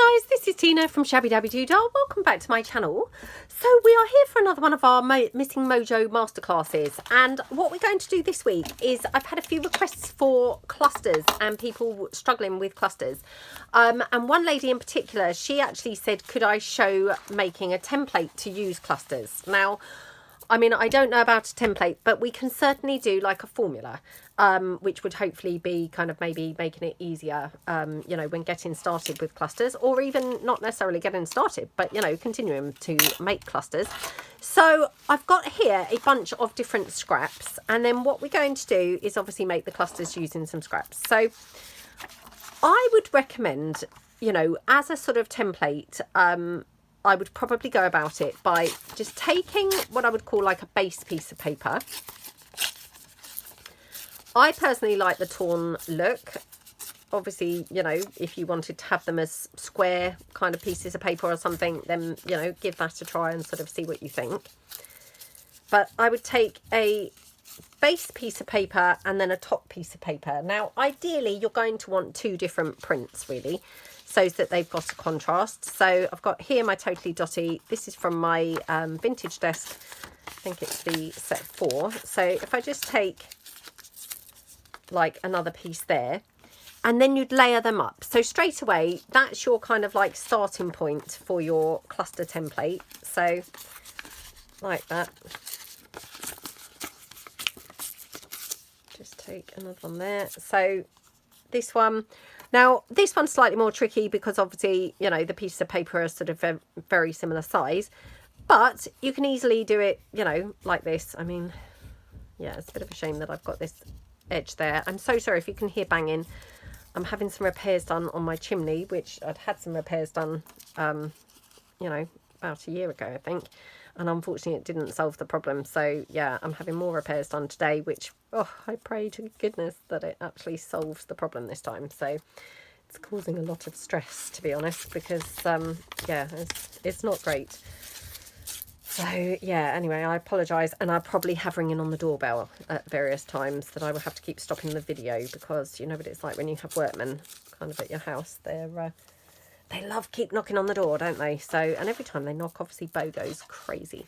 Hi guys, this is Tina from Shabbydabbydoodah. Welcome back to my channel. So we are here for another one of our Missing Mojo Masterclasses, and what we're going to do this week is I've had a few requests for clusters and people struggling with clusters. And one lady in particular, she actually said, could I show making a template to use clusters? Now, I mean, I don't know about a template, but we can certainly do like a formula, which would hopefully be kind of maybe making it easier, you know, when getting started with clusters, or even not necessarily getting started, but, you know, continuing to make clusters. So I've got here a bunch of different scraps, and then what we're going to do is obviously make the clusters using some scraps. So I would recommend, you know, as a sort of template, I would probably go about it by just taking what I would call like a base piece of paper. I personally like the torn look. Obviously, you know, if you wanted to have them as square kind of pieces of paper or something, then, you know, give that a try and sort of see what you think. But I would take a base piece of paper and then a top piece of paper. Now, ideally, you're going to want two different prints, really, so that they've got a contrast. So I've got here my Totally Dotty. This is from my vintage desk. I think it's the set 4. So if I just take like another piece there, and then you'd layer them up. So straight away, that's your kind of like starting point for your cluster template. So like that. Just take another one there. So this one. Now, this one's slightly more tricky because obviously, you know, the pieces of paper are sort of very similar size, but you can easily do it, you know, like this. I mean, yeah, it's a bit of a shame that I've got this edge there. I'm so sorry if you can hear banging. I'm having some repairs done on my chimney, which I'd had some repairs done, you know, about a year ago, I think. And unfortunately, it didn't solve the problem. So, yeah, I'm having more repairs done today, which, oh, I pray to goodness that it actually solves the problem this time. So, it's causing a lot of stress, to be honest, because, yeah, it's not great. So, yeah, anyway, I apologise. And I probably have ringing on the doorbell at various times that I will have to keep stopping the video because you know what it's like when you have workmen kind of at your house. They love keep knocking on the door, don't they? So, and every time they knock, obviously, Bo goes crazy.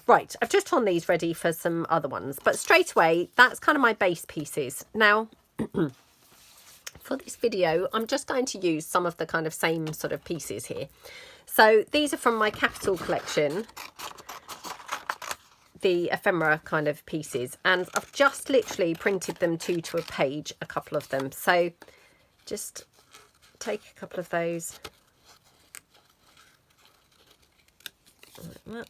Right, I've just torn these ready for some other ones. But straight away, that's kind of my base pieces. Now, for this video, I'm just going to use some of the kind of same sort of pieces here. So, these are from my Capital collection, the ephemera kind of pieces. And I've just literally printed them to a page, a couple of them. So, just take a couple of those. Like that.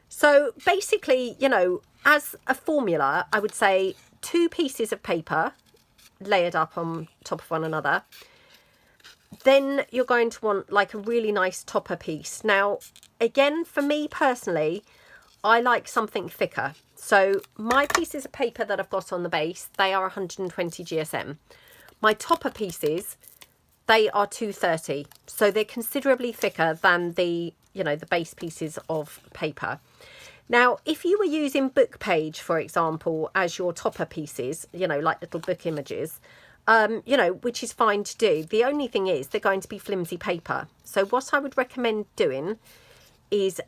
So basically, you know, as a formula, I would say 2 pieces of paper layered up on top of one another. Then you're going to want like a really nice topper piece. Now, again, for me personally, I like something thicker. So my pieces of paper that I've got on the base, they are 120 GSM. My topper pieces, they are 230, so they're considerably thicker than the, you know, the base pieces of paper. Now, if you were using book page, for example, as your topper pieces, you know, like little book images, you know, which is fine to do. The only thing is they're going to be flimsy paper. So what I would recommend doing is,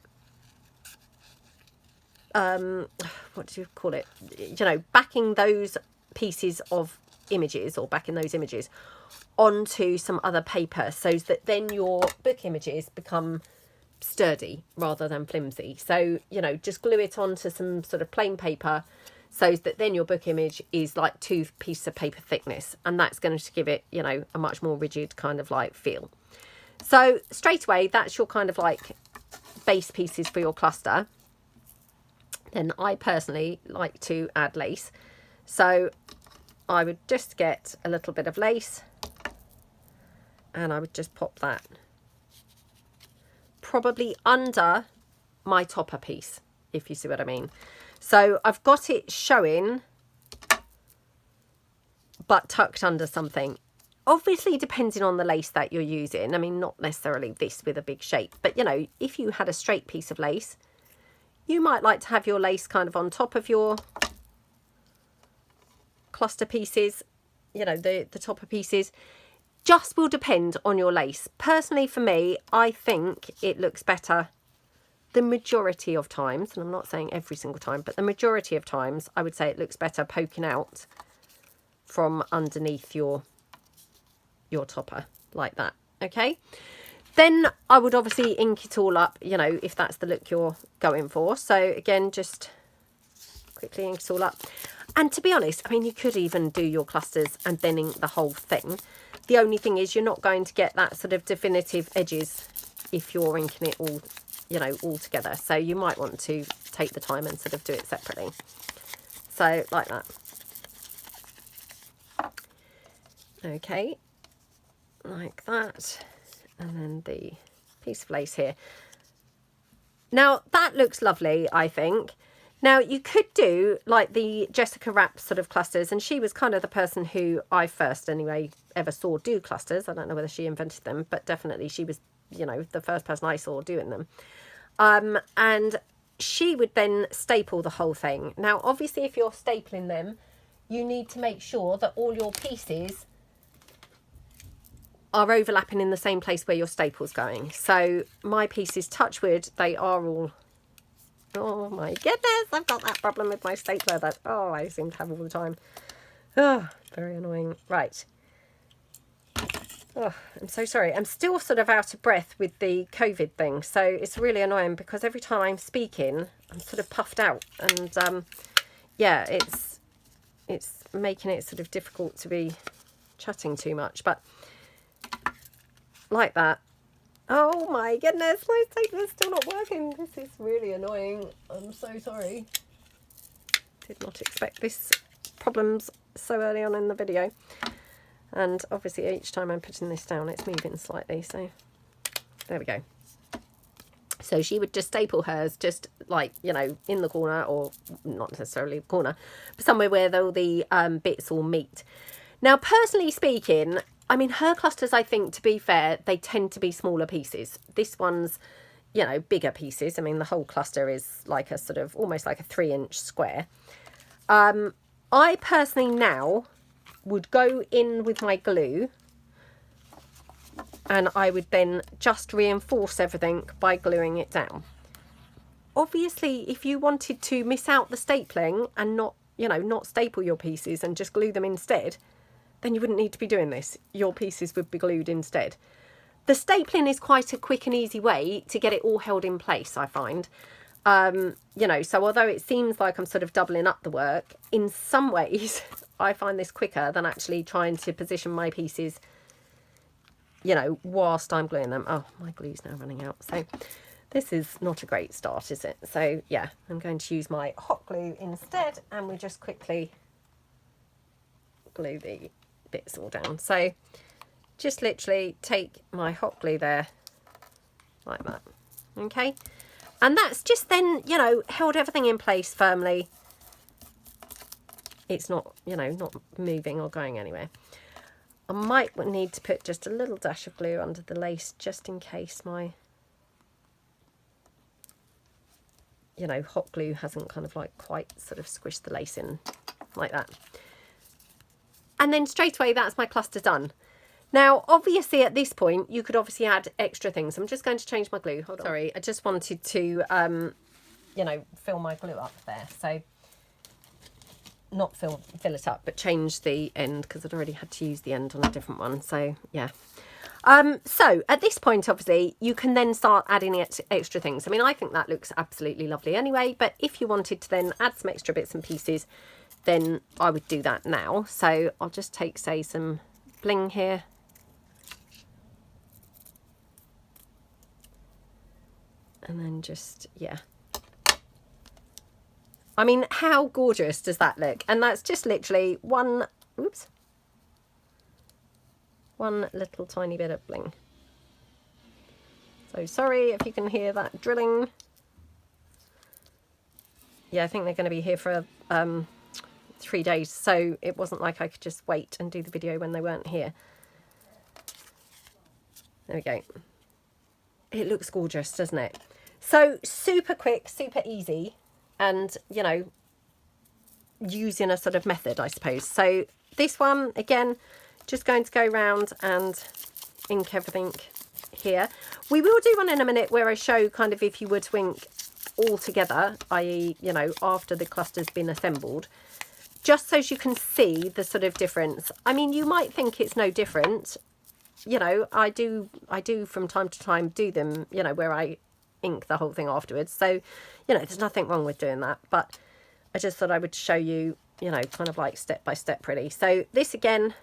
what do you call it? You know, backing those pieces of images or backing those images onto some other paper so that then your book images become sturdy rather than flimsy. So, you know, just glue it onto some sort of plain paper so that then your book image is like 2 pieces of paper thickness, and that's going to give it, you know, a much more rigid kind of like feel. So straight away, that's your kind of like base pieces for your cluster. Then I personally like to add lace. So I would just get a little bit of lace and I would just pop that probably under my topper piece, if you see what I mean. So I've got it showing, but tucked under something. Obviously, depending on the lace that you're using. I mean, not necessarily this with a big shape, but, you know, if you had a straight piece of lace, you might like to have your lace kind of on top of your cluster pieces you know, the topper pieces. Just will depend on your lace. Personally, for me, I think it looks better the majority of times, and I'm not saying every single time, but the majority of times, I would say it looks better poking out from underneath your topper like that. Okay, then I would obviously ink it all up, you know, if that's the look you're going for. So again, just quickly ink it all up. And to be honest, I mean, you could even do your clusters and then ink the whole thing. The only thing is you're not going to get that sort of definitive edges if you're inking it all, you know, all together. So you might want to take the time and sort of do it separately. So like that. Okay, like that. And then the piece of lace here. Now that looks lovely, I think. Now you could do like the Jessica Rapp sort of clusters, and she was kind of the person who I first anyway ever saw do clusters. I don't know whether she invented them, but definitely she was, you know, the first person I saw doing them. And she would then staple the whole thing. Now obviously if you're stapling them, you need to make sure that all your pieces are overlapping in the same place where your staple's going. So my pieces, touch wood, they are all, oh my goodness, I've got that problem with my stapler that, oh, I seem to have all the time. Oh, very annoying. Right. Oh, I'm so sorry. I'm still sort of out of breath with the COVID thing. So it's really annoying because every time I'm speaking, I'm sort of puffed out. And yeah, it's making it sort of difficult to be chatting too much. But like that. Oh my goodness, my stapler's still not working. This is really annoying. I'm so sorry. Did not expect this problems so early on in the video. And obviously each time I'm putting this down, it's moving slightly. So there we go. So she would just staple hers just like, you know, in the corner, or not necessarily the corner, but somewhere where all the bits all meet. Now, personally speaking, I mean, her clusters, I think, to be fair, they tend to be smaller pieces. This one's, you know, bigger pieces. I mean, the whole cluster is like a sort of almost like a 3-inch square. I personally now would go in with my glue, and I would then just reinforce everything by gluing it down. Obviously, if you wanted to miss out the stapling and not, you know, not staple your pieces and just glue them instead, then you wouldn't need to be doing this. Your pieces would be glued instead. The stapling is quite a quick and easy way to get it all held in place, I find. You know, so although it seems like I'm sort of doubling up the work, in some ways I find this quicker than actually trying to position my pieces, you know, whilst I'm gluing them. Oh, my glue's now running out. So this is not a great start, is it? So yeah, I'm going to use my hot glue instead, and we just quickly glue the bits all down. So just literally take my hot glue there like that. Okay, and that's just then, you know, held everything in place firmly. It's not, you know, not moving or going anywhere. I might need to put just a little dash of glue under the lace just in case my, you know, hot glue hasn't kind of like quite sort of squished the lace in like that. And then straight away, that's my cluster done. Now, obviously at this point, you could obviously add extra things. I'm just going to change my glue. Hold on. Sorry, I just wanted to, you know, fill my glue up there. So not fill it up, but change the end because I'd already had to use the end on a different one. So yeah. So at this point, obviously, you can then start adding extra things. I mean, I think that looks absolutely lovely anyway, but if you wanted to then add some extra bits and pieces, then I would do that now. So I'll just take, say, some bling here. And then just, yeah. I mean, how gorgeous does that look? And that's just literally one, oops, one little tiny bit of bling. So sorry if you can hear that drilling. Yeah, I think they're going to be here for 3 days, so it wasn't like I could just wait and do the video when they weren't here. There we go. It looks gorgeous, doesn't it? So super quick, super easy, and, you know, using a sort of method, I suppose. So this one, again, just going to go around and ink everything here. We will do one in a minute where I show kind of if you were to ink all together, i.e., you know, after the cluster's been assembled, just so you can see the sort of difference. I mean, you might think it's no different. You know, I do from time to time do them, you know, where I ink the whole thing afterwards. So, you know, there's nothing wrong with doing that. But I just thought I would show you, you know, kind of like step by step really. So this again,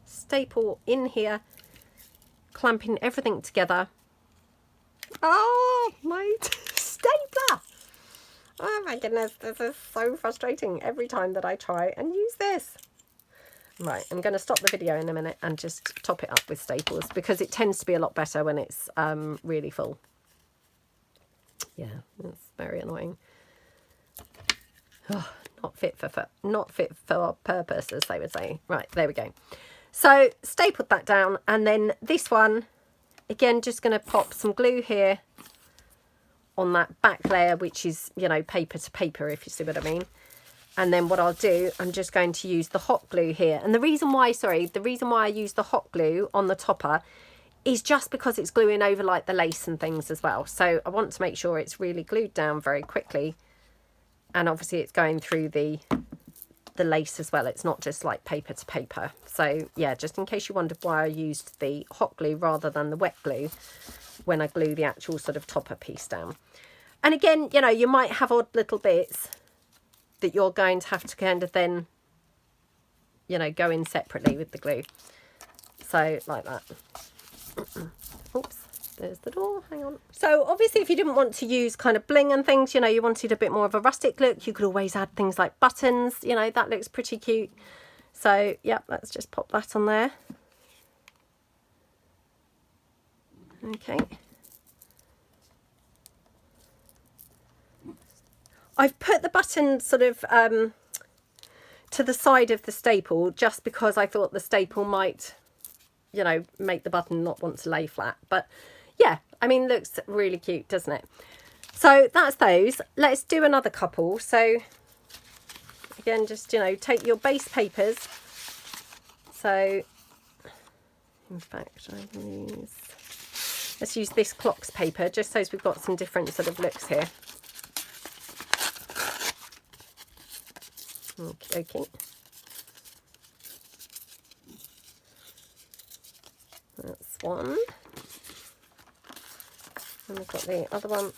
staple in here, clamping everything together. Oh, my stapler. Oh my goodness, this is so frustrating every time that I try and use this. Right, I'm going to stop the video in a minute and just top it up with staples because it tends to be a lot better when it's really full. Yeah, it's very annoying. Oh, not fit for purpose, as they would say. Right, there we go. So stapled that down, and then this one, again, just going to pop some glue here on that back layer, which is, you know, paper to paper, if you see what I mean. And then what I'll do, I'm just going to use the hot glue here. And the reason why I use the hot glue on the topper is just because it's gluing over like the lace and things as well. So I want to make sure it's really glued down very quickly. And obviously it's going through the lace as well. It's not just like paper to paper. So yeah, just in case you wondered why I used the hot glue rather than the wet glue when I glue the actual sort of topper piece down. And again, you know, you might have odd little bits that you're going to have to kind of then, you know, go in separately with the glue. So like that. Oops, there's the door, hang on. So obviously if you didn't want to use kind of bling and things, you know, you wanted a bit more of a rustic look, you could always add things like buttons, you know, that looks pretty cute. So yeah, let's just pop that on there. Okay. I've put the button sort of to the side of the staple just because I thought the staple might, you know, make the button not want to lay flat. But yeah, I mean, looks really cute, doesn't it? So that's those. Let's do another couple. So again, just, you know, take your base papers. So in fact, let's use this clocks paper just so we've got some different sort of looks here. Okay, okay. That's one. And we've got the other one.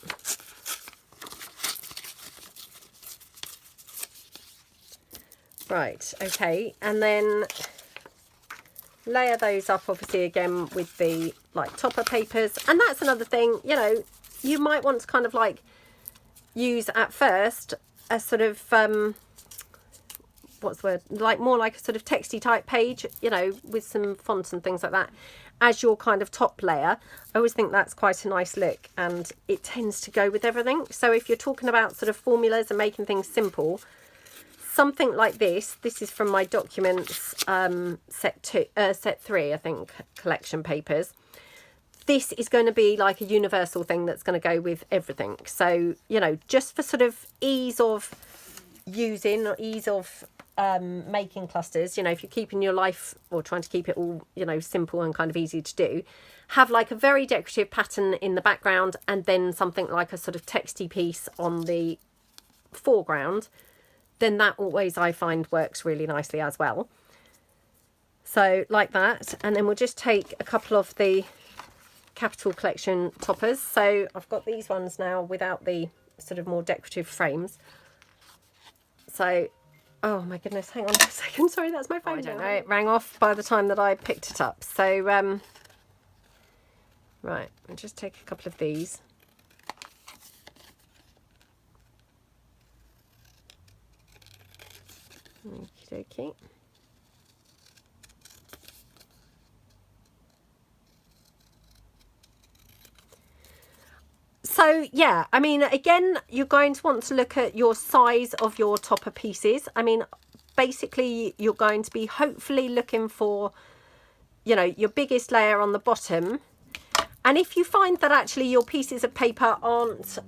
Right, okay. And then layer those up obviously again with the like topper papers. And that's another thing, you know, you might want to kind of like use at first a sort of what's the word, like more like a sort of texty type page, you know, with some fonts and things like that as your kind of top layer. I always think that's quite a nice look and it tends to go with everything. So if you're talking about sort of formulas and making things simple, something like this is from my documents set 3 I think, collection papers. This is going to be like a universal thing that's going to go with everything. So, you know, just for sort of ease of using or ease of making clusters, you know, if you're keeping your life or trying to keep it all, you know, simple and kind of easy to do, have like a very decorative pattern in the background and then something like a sort of texty piece on the foreground, then that always I find works really nicely as well. So like that, and then we'll just take a couple of the Capital Collection toppers. So I've got these ones now without the sort of more decorative frames. So, oh my goodness, hang on a second. Sorry, that's my phone. I don't know, it rang off by the time that I picked it up. So, right, I'll just take a couple of these. Okie dokie. So yeah, I mean, again, you're going to want to look at your size of your topper pieces. I mean, basically you're going to be hopefully looking for, you know, your biggest layer on the bottom. And if you find that actually your pieces of paper aren't,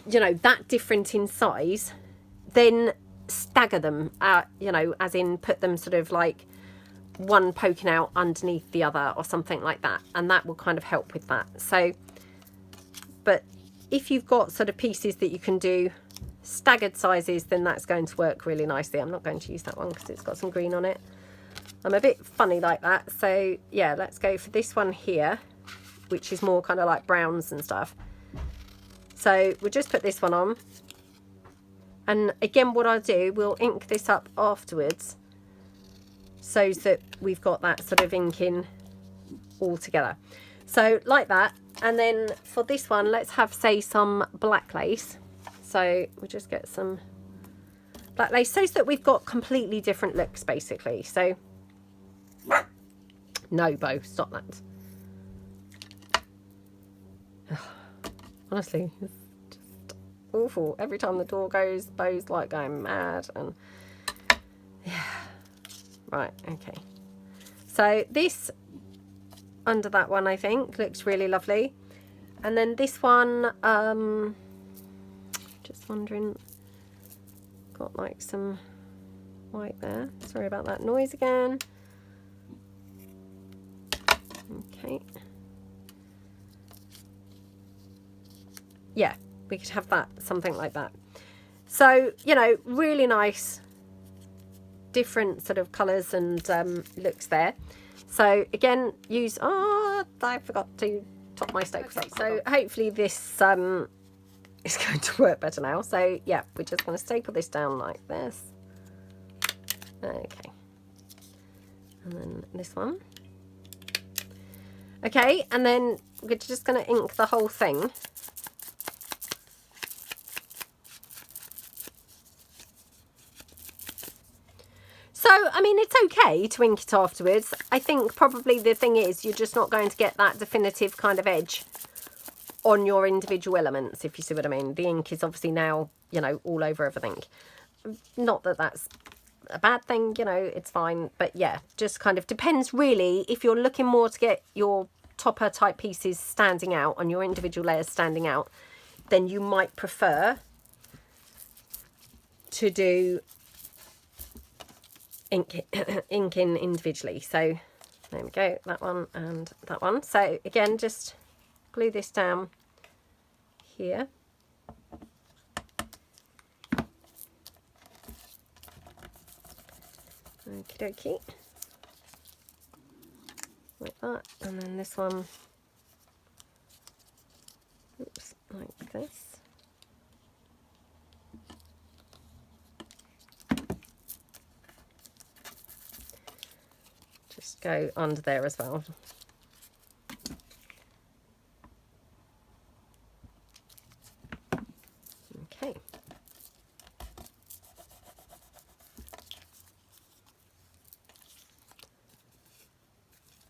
you know, that different in size, then stagger them, you know, as in put them sort of like one poking out underneath the other or something like that, and that will kind of help with that. So, but if you've got sort of pieces that you can do staggered sizes, then that's going to work really nicely. I'm not going to use that one because it's got some green on it. I'm a bit funny like that. So yeah, let's go for this one here, which is more kind of like browns and stuff. So we'll just put this one on. And again, what I'll do, we'll ink this up afterwards so that we've got that sort of inking all together. So like that. And then for this one, let's have, say, some black lace. So we'll just get some black lace so that we've got completely different looks, basically. So, no, Bo, stop that. Honestly, it's just awful. Every time the door goes, Bo's like going mad. And yeah, right, okay. So this under that one, I think, looks really lovely. And then this one, just wondering, got like some white there. Sorry about that noise again. Okay. Yeah, we could have that, something like that. So, you know, really nice, different sort of colours and looks there. So again, use, oh, I forgot to top my staples up. So hopefully this is going to work better now. So yeah, we're just going to staple this down like this. Okay. And then this one. Okay, and then we're just going to ink the whole thing. So, I mean, it's okay to ink it afterwards. I think probably the thing is you're just not going to get that definitive kind of edge on your individual elements, if you see what I mean. The ink is obviously now, you know, all over everything. Not that that's a bad thing, you know, it's fine. But yeah, just kind of depends really. If you're looking more to get your topper type pieces standing out on your individual layers standing out, then you might prefer to do inking individually. So there we go, that one and that one. So again, just glue this down here. Okie dokie. Like that. And then this one, oops, like this. Just go under there as well. Okay.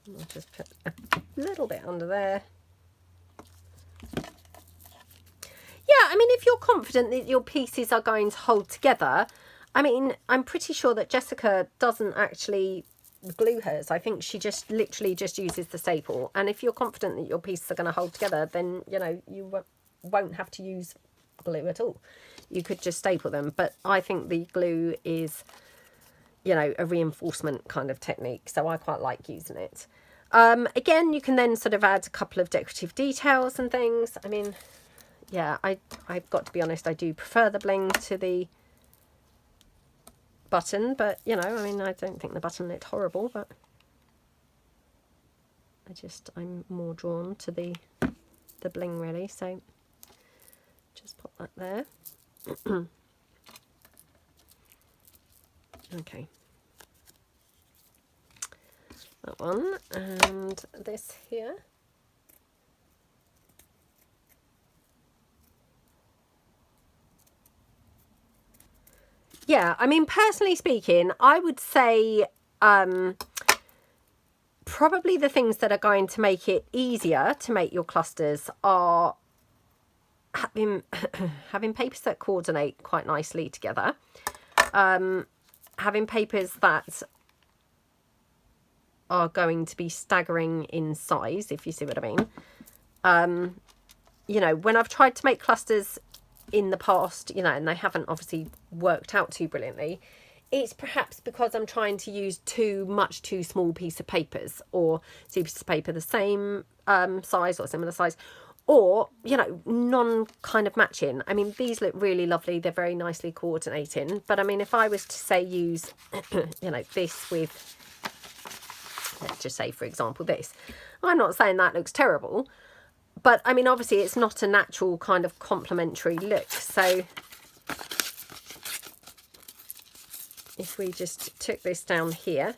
I'll just put a little bit under there. Yeah, I mean, if you're confident that your pieces are going to hold together, I mean, I'm pretty sure that Jessica doesn't actually glue hers. I think she just literally just uses the staple. And if you're confident that your pieces are going to hold together, then, you know, you won't have to use glue at all. You could just staple them. But I think the glue is, you know, a reinforcement kind of technique. So I quite like using it. Again, you can then sort of add a couple of decorative details and things. I mean, yeah, I've got to be honest, I do prefer the bling to the button, but you know, I mean, I don't think the button looked horrible, but I'm more drawn to the bling really. So just pop that there. Okay, that one and this here. Yeah, I mean, personally speaking, I would say probably the things that are going to make it easier to make your clusters are having papers that coordinate quite nicely together, having papers that are going to be staggering in size, if you see what I mean. You know, when I've tried to make clusters in the past, you know, and they haven't obviously worked out too brilliantly, it's perhaps because I'm trying to use too small piece of papers, or two pieces of paper the same size or similar size, or, you know, non kind of matching. I mean, these look really lovely. They're very nicely coordinating. But I mean, if I was to say use, you know, this with, let's just say, for example, this. I'm not saying that looks terrible, but I mean, obviously it's not a natural kind of complementary look. So if we just took this down here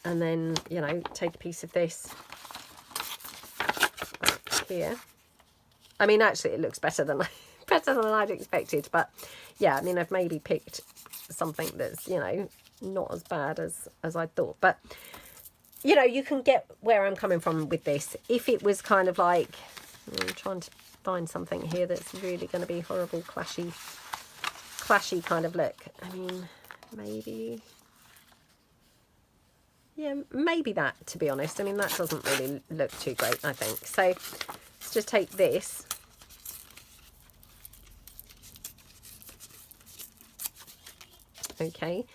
and then, you know, take a piece of this here. I mean, actually it looks better than I'd expected, but yeah, I mean, I've maybe picked something that's, you know, not as bad as I thought, but you know, you can get where I'm coming from with this. If it was kind of like, I'm trying to find something here that's really going to be horrible, clashy kind of look. I mean, maybe, yeah, maybe that, to be honest. I mean, that doesn't really look too great, I think. So let's just take this. Okay,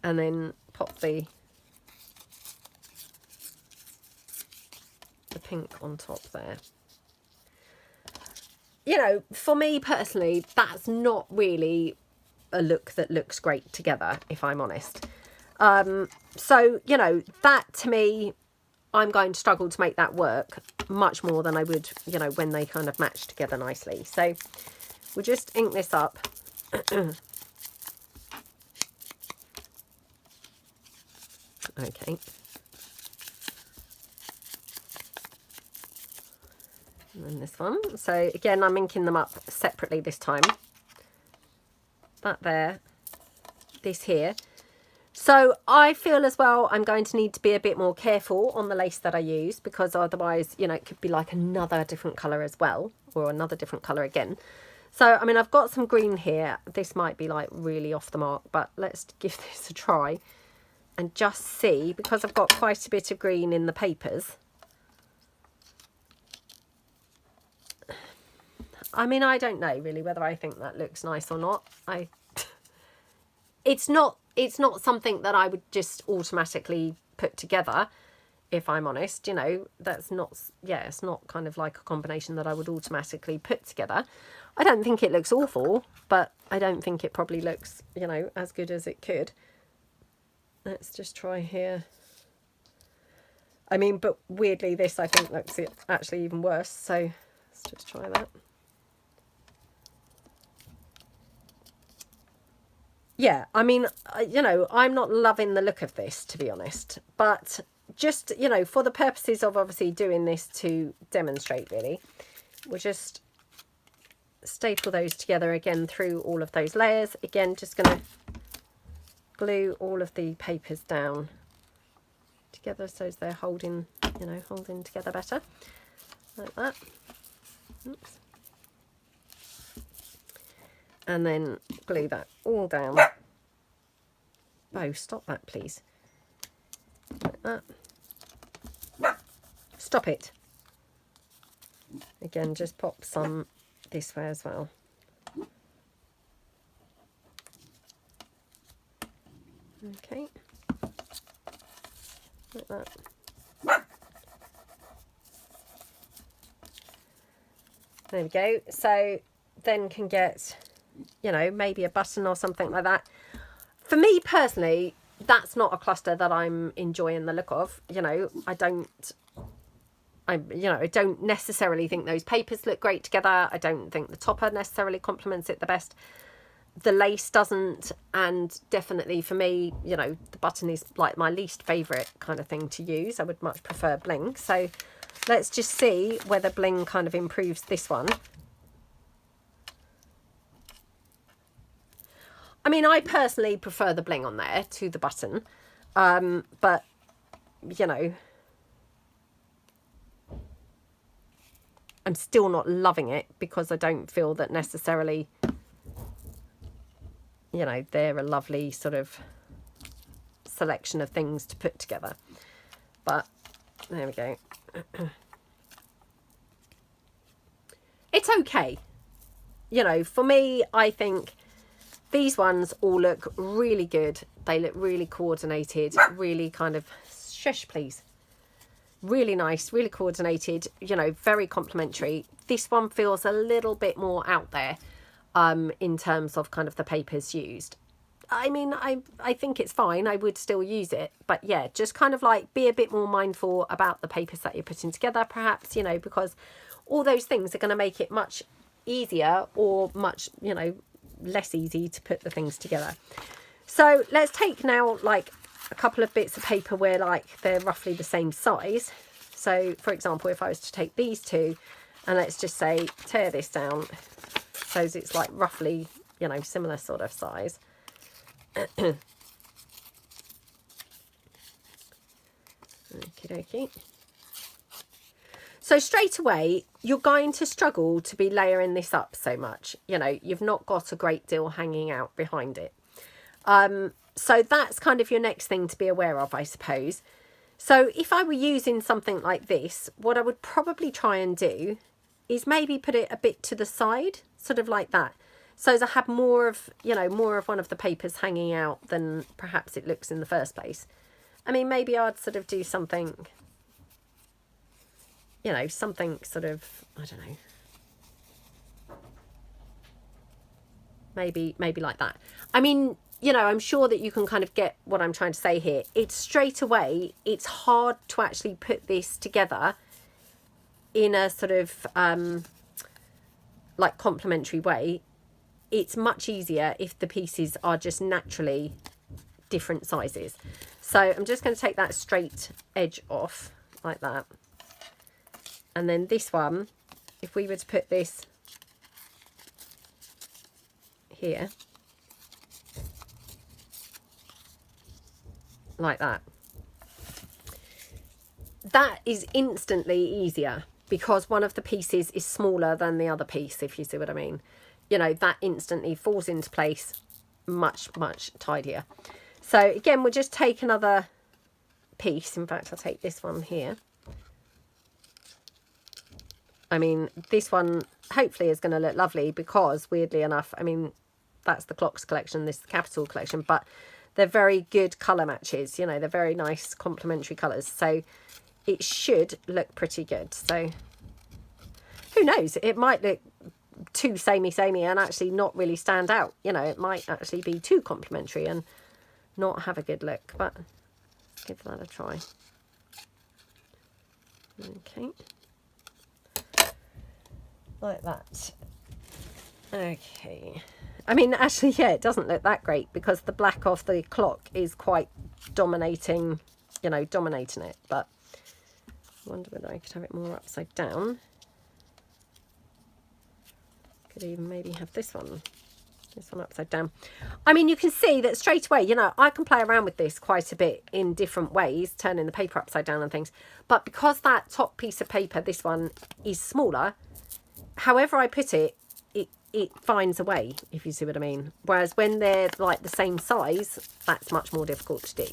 and then pop the pink on top there. You know, for me personally, that's not really a look that looks great together, if I'm honest. So, you know, that to me, I'm going to struggle to make that work much more than I would, you know, when they kind of match together nicely. So we'll just ink this up. Okay. And then this one. So again, I'm inking them up separately this time. That there, this here. So I feel as well I'm going to need to be a bit more careful on the lace that I use, because otherwise, you know, it could be like another different colour as well, or another different colour again. So, I mean, I've got some green here. This might be like really off the mark, but let's give this a try and just see, because I've got quite a bit of green in the papers. I mean, I don't know really whether I think that looks nice or not. It's not something that I would just automatically put together, if I'm honest. You know, that's not, yeah, it's not kind of like a combination that I would automatically put together. I don't think it looks awful, but I don't think it probably looks, you know, as good as it could. Let's just try here. I mean, but weirdly, this I think looks actually even worse. So let's just try that. Yeah, I mean, you know, I'm not loving the look of this, to be honest, but just, you know, for the purposes of obviously doing this to demonstrate, really, we'll just staple those together again through all of those layers. Again, just going to glue all of the papers down together so they're holding, you know, holding together better, like that. Oops. And then glue that all down. Oh, stop that, please. Like that. Stop it. Again, just pop some this way as well. Okay. Like that. There we go. So then can get, you know, maybe a button or something like that. For me personally, that's not a cluster that I'm enjoying the look of. You know, I don't necessarily think those papers look great together. I don't think the topper necessarily complements it the best. The lace doesn't, and definitely for me, you know, the button is like my least favourite kind of thing to use. I would much prefer bling. So let's just see whether bling kind of improves this one. I mean, I personally prefer the bling on there to the button, but, you know, I'm still not loving it because I don't feel that necessarily, you know, they're a lovely sort of selection of things to put together. But there we go. It's okay. you know, for me, I think these ones all look really good. They look really coordinated, really kind of, shush please, really nice, really coordinated, you know, very complimentary. This one feels a little bit more out there in terms of kind of the papers used. I mean, I think it's fine. I would still use it. But yeah, just kind of like be a bit more mindful about the papers that you're putting together, perhaps, you know, because all those things are going to make it much easier or much, you know, less easy to put the things together. So let's take now like a couple of bits of paper where like they're roughly the same size. So for example, if I was to take these two and let's just say tear this down so it's like roughly, you know, similar sort of size. Okie dokie. So straight away, you're going to struggle to be layering this up so much. You know, you've not got a great deal hanging out behind it. So that's kind of your next thing to be aware of, I suppose. So if I were using something like this, what I would probably try and do is maybe put it a bit to the side, sort of like that. So as I have more of, you know, more of one of the papers hanging out than perhaps it looks in the first place. I mean, maybe I'd sort of do something, you know, something sort of, I don't know, maybe like that. I mean, you know, I'm sure that you can kind of get what I'm trying to say here. It's straight away, it's hard to actually put this together in a sort of like complementary way. It's much easier if the pieces are just naturally different sizes. So I'm just going to take that straight edge off like that. And then this one, if we were to put this here, like that, that is instantly easier because one of the pieces is smaller than the other piece, if you see what I mean. You know, that instantly falls into place much tidier. So again, we'll just take another piece. In fact, I'll take this one here. I mean, this one hopefully is going to look lovely because, weirdly enough, I mean, that's the Clocks collection, this is the Capital collection, but they're very good colour matches. You know, they're very nice complementary colours. So it should look pretty good. So who knows? It might look too samey and actually not really stand out. You know, it might actually be too complementary and not have a good look. But let's give that a try. Okay. Like that. Okay. I mean, actually, yeah, it doesn't look that great because the black of the clock is quite dominating, you know, dominating it. But I wonder whether I could have it more upside down. Could even maybe have this one upside down. I mean, you can see that straight away, you know, I can play around with this quite a bit in different ways, turning the paper upside down and things. But because that top piece of paper, this one, is smaller, however I put it, it finds a way, if you see what I mean. Whereas when they're like the same size, that's much more difficult to do.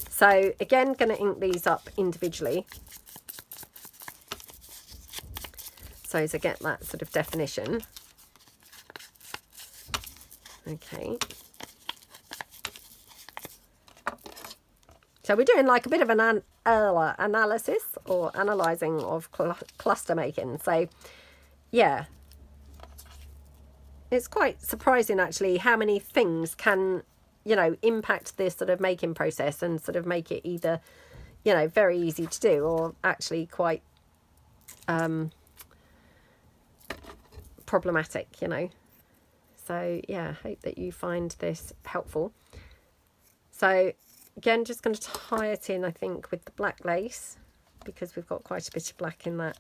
So again, going to ink these up individually. So as I get that sort of definition. Okay. So we're doing like a bit of an analysis or analysing of cluster making. So yeah. It's quite surprising, actually, how many things can, you know, impact this sort of making process and sort of make it either, you know, very easy to do or actually quite problematic, you know. So, yeah, I hope that you find this helpful. So, again, just going to tie it in, I think, with the black lace because we've got quite a bit of black in that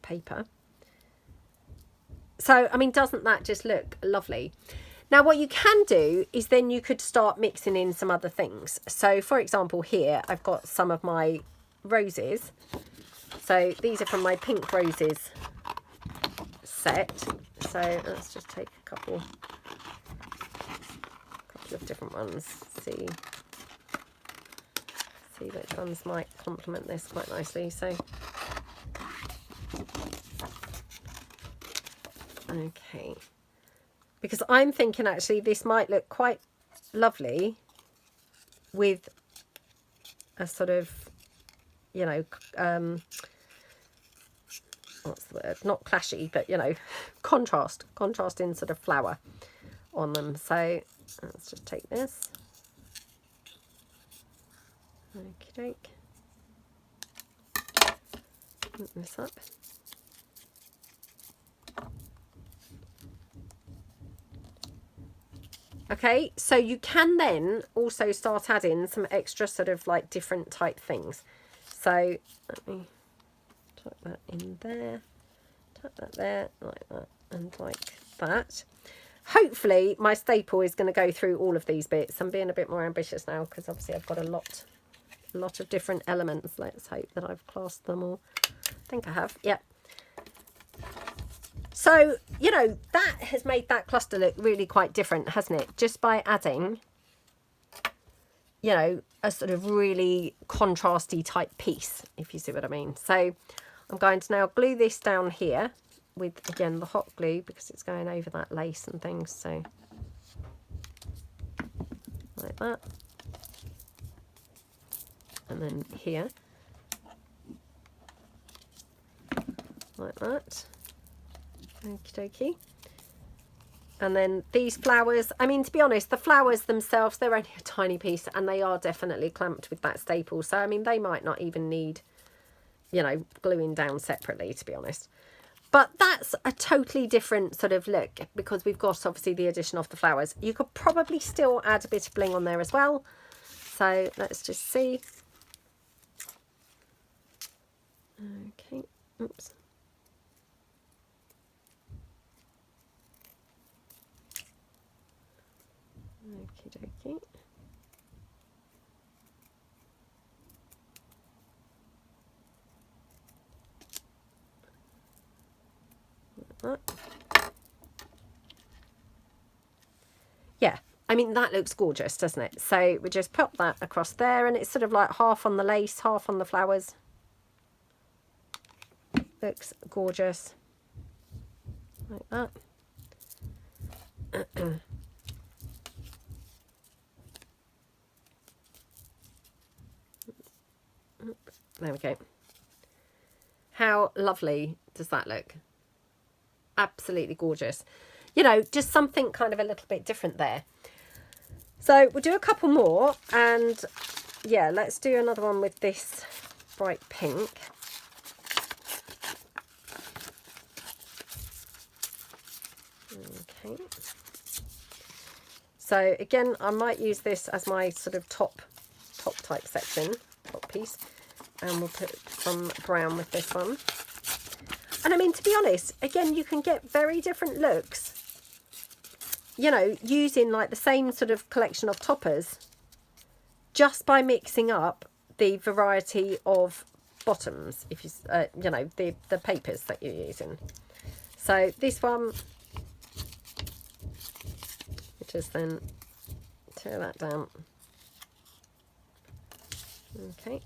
paper. So, I mean, doesn't that just look lovely? Now, what you can do is then you could start mixing in some other things. So, for example, here, I've got some of my roses. So, these are from my Pink Roses set. So, let's just take a couple of different ones. See which ones might complement this quite nicely. So, Okay. Because I'm thinking actually this might look quite lovely with a sort of, you know, what's the word? Not clashy, but, you know, contrasting sort of flower on them. So let's just take this. Okie doke. Open this up. Okay, so you can then also start adding some extra sort of like different type things. So let me tuck that in there, tuck that there, like that, and like that. Hopefully my staple is going to go through all of these bits. I'm being a bit more ambitious now because obviously I've got a lot of different elements. Let's hope that I've classed them all. I think I have, yeah. So, you know, that has made that cluster look really quite different, hasn't it? Just by adding, you know, a sort of really contrasty type piece, if you see what I mean. So I'm going to now glue this down here with, again, the hot glue because it's going over that lace and things. So like that. And then here. Like that. Okie dokie. And then these flowers, I mean, to be honest, the flowers themselves, they're only a tiny piece and they are definitely clamped with that staple. So, I mean, they might not even need, you know, gluing down separately, to be honest. But that's a totally different sort of look because we've got obviously the addition of the flowers. You could probably still add a bit of bling on there as well. So let's just see. Okay, oops. Okie dokie. Like that. Yeah, I mean, that looks gorgeous, doesn't it? So we just pop that across there and it's sort of like half on the lace, half on the flowers. Looks gorgeous. Like that. There we go. How lovely does that look? Absolutely gorgeous. You know, just something kind of a little bit different there. So we'll do a couple more and yeah, let's do another one with this bright pink. Okay. So again, I might use this as my sort of top type section, top piece. And we'll put some brown with this one. And I mean, to be honest, again, you can get very different looks, you know, using like the same sort of collection of toppers just by mixing up the variety of bottoms, if you, you know, the papers that you're using. So this one, just then tear that down. Okay.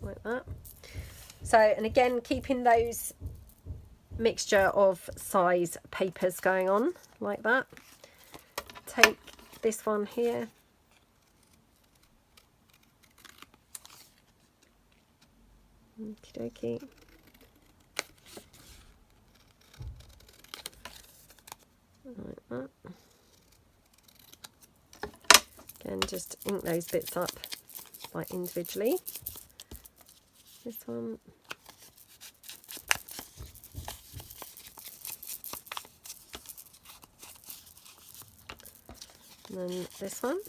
Like that. So, and again, keeping those mixture of size papers going on like that. Take this one here. Okie dokie. Like that. Again, just ink those bits up like individually. This one. And then this one.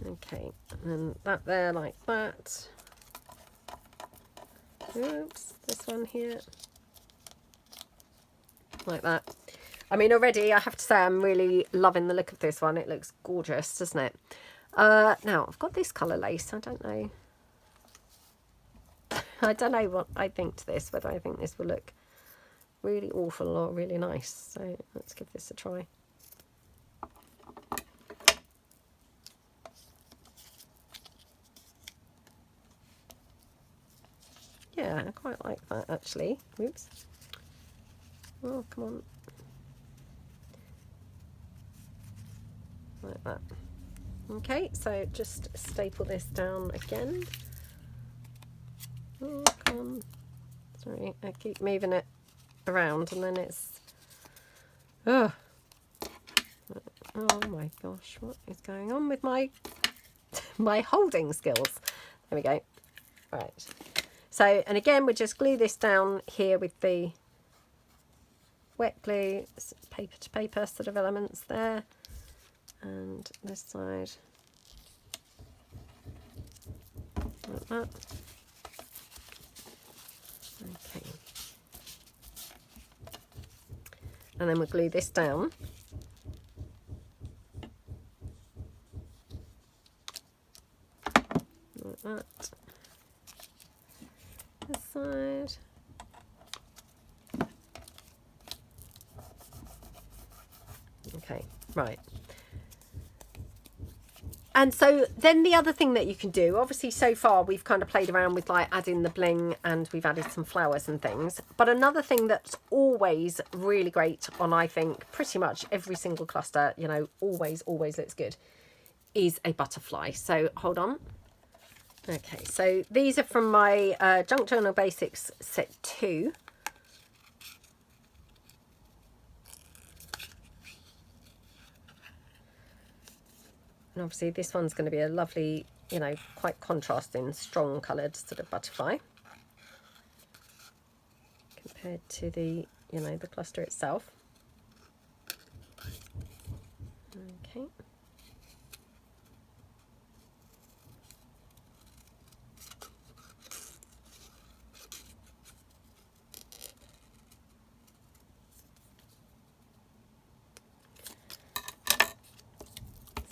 Okay, and then that there like that. Oops, this one here. Like that. I mean, already I have to say I'm really loving the look of this one. It looks gorgeous, doesn't it? Now, I've got this colour lace. I don't know. I don't know what I think to this, whether I think this will look really awful or really nice. So let's give this a try. Yeah, I quite like that actually. Oops. Oh, come on. Like that. Okay, so just staple this down again. Oh, come on. Sorry, I keep moving it around and then it's... Oh my gosh, what is going on with my my holding skills? There we go. Right. So, and again, we just glue this down here with the wet glue, paper to paper sort of elements there. And this side, like that. Okay. And then we'll glue this down. Like that. This side. Okay, right. And so then the other thing that you can do, obviously so far we've kind of played around with like adding the bling and we've added some flowers and things. But another thing that's always really great on, I think, pretty much every single cluster, you know, always looks good, is a butterfly. So hold on. Okay, so these are from my Junk Journal Basics set 2. And obviously this one's going to be a lovely, you know, quite contrasting, strong coloured sort of butterfly compared to the, you know, the cluster itself. Okay.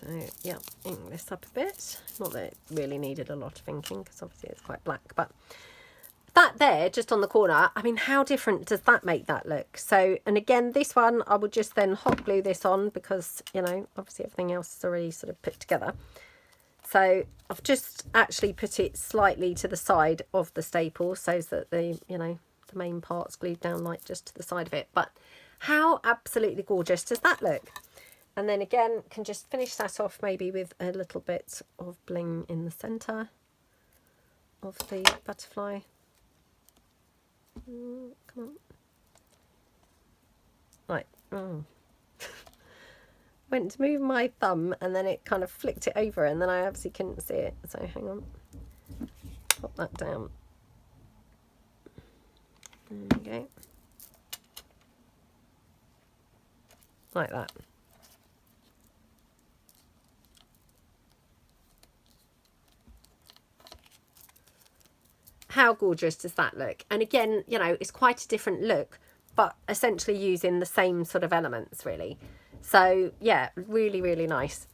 So yeah, ink this up a bit. Not that it really needed a lot of inking because obviously it's quite black, but that there just on the corner, I mean, how different does that make that look? So, and again, this one I would just then hot glue this on because, you know, obviously everything else is already sort of put together. So I've just actually put it slightly to the side of the staple so that the, you know, the main part's glued down like just to the side of it. But how absolutely gorgeous does that look? And then again, can just finish that off maybe with a little bit of bling in the centre of the butterfly. Come on. Right. Oh. Went to move my thumb and then it kind of flicked it over and then I obviously couldn't see it. So hang on. Pop that down. There we go. Like that. How gorgeous does that look? And again, you know, it's quite a different look, but essentially using the same sort of elements really. So yeah, really nice.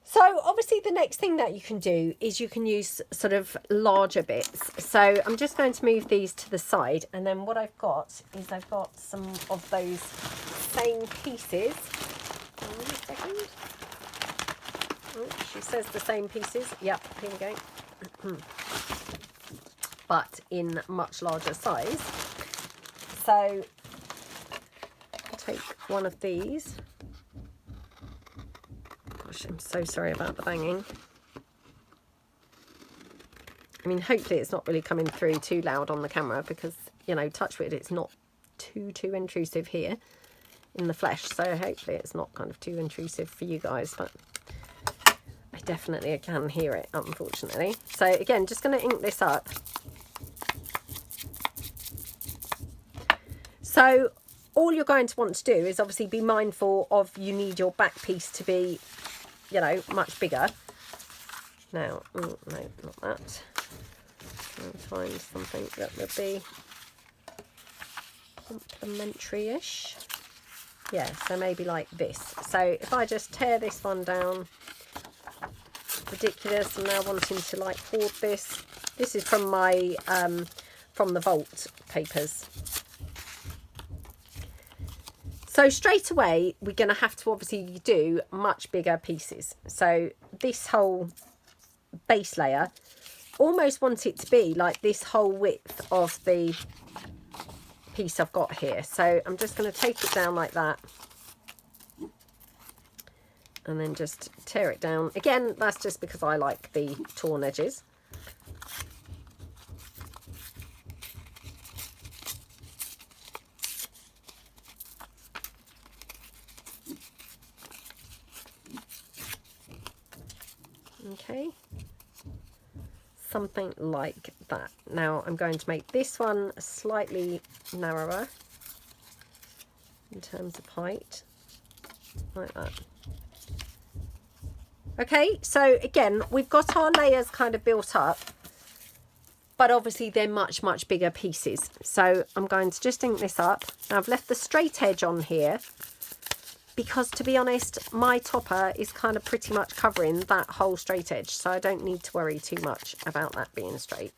So obviously the next thing that you can do is you can use sort of larger bits. So I'm just going to move these to the side, and then what I've got is I've got some of those same pieces. Hold on a second. Oh, she says the same pieces. Yep, here we go. But in much larger size. So I'll take one of these. Gosh, I'm so sorry about the banging. I mean, hopefully it's not really coming through too loud on the camera because, you know, touch wood, it's not too intrusive here in the flesh. So hopefully it's not kind of too intrusive for you guys, but I definitely can hear it, unfortunately. So again, just going to ink this up. So all you're going to want to do is obviously be mindful of you need your back piece to be, you know, much bigger. Now, oh, no, not that. I'll find something that would be complementary-ish. Yeah, so maybe like this. So if I just tear this one down, ridiculous. I'm now wanting to like hoard this. This is from my, from the Vault papers. So straight away, we're going to have to obviously do much bigger pieces. So this whole base layer almost want it to be like this whole width of the piece I've got here. So I'm just going to take it down like that and then just tear it down. Again, that's just because I like the torn edges. Okay, something like that. Now I'm going to make this one slightly narrower in terms of height, like that. Okay, so again, we've got our layers kind of built up, but obviously they're much, much bigger pieces. So I'm going to just ink this up. Now I've left the straight edge on here because, to be honest, my topper is kind of pretty much covering that whole straight edge, so I don't need to worry too much about that being straight.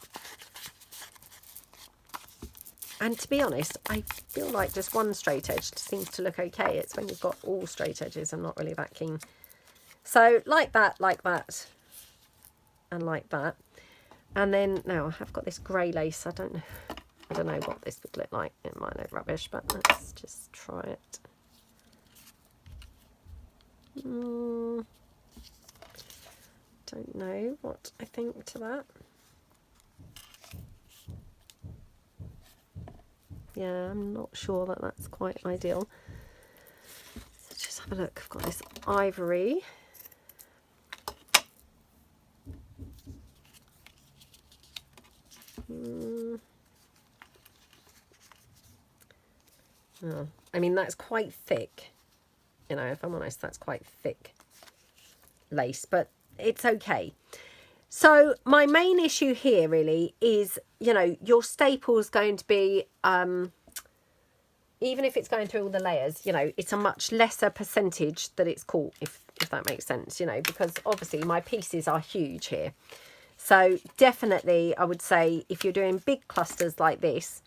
And to be honest, I feel like just one straight edge seems to look okay. It's when you've got all straight edges I'm not really that keen. So like that, and like that. And then now I have got this grey lace. I don't know what this would look like. It might look rubbish, but let's just try it. Don't know what I think to that. Yeah, I'm not sure that that's quite ideal. So just have a look. I've got this ivory. Oh, I mean, that's quite thick. You know, if I'm honest, that's quite thick lace, but it's okay. So my main issue here really is, you know, your staple is going to be, even if it's going through all the layers, you know, it's a much lesser percentage that it's caught, if that makes sense, you know, because obviously my pieces are huge here. So definitely I would say if you're doing big clusters like this,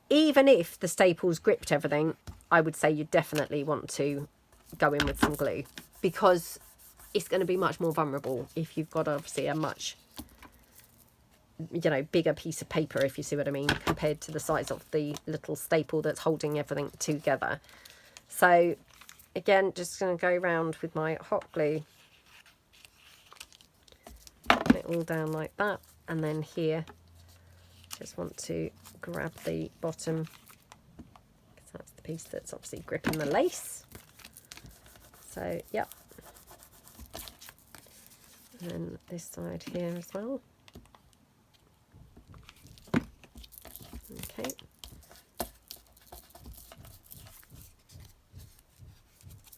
even if the staples gripped everything, I would say you definitely want to go in with some glue, because it's going to be much more vulnerable if you've got obviously a much, you know, bigger piece of paper, if you see what I mean, compared to the size of the little staple that's holding everything together. So again, just going to go around with my hot glue, put it all down like that, and then here just want to grab the bottom, because that's the piece that's obviously gripping the lace. So yep, and then this side here as well. Okay,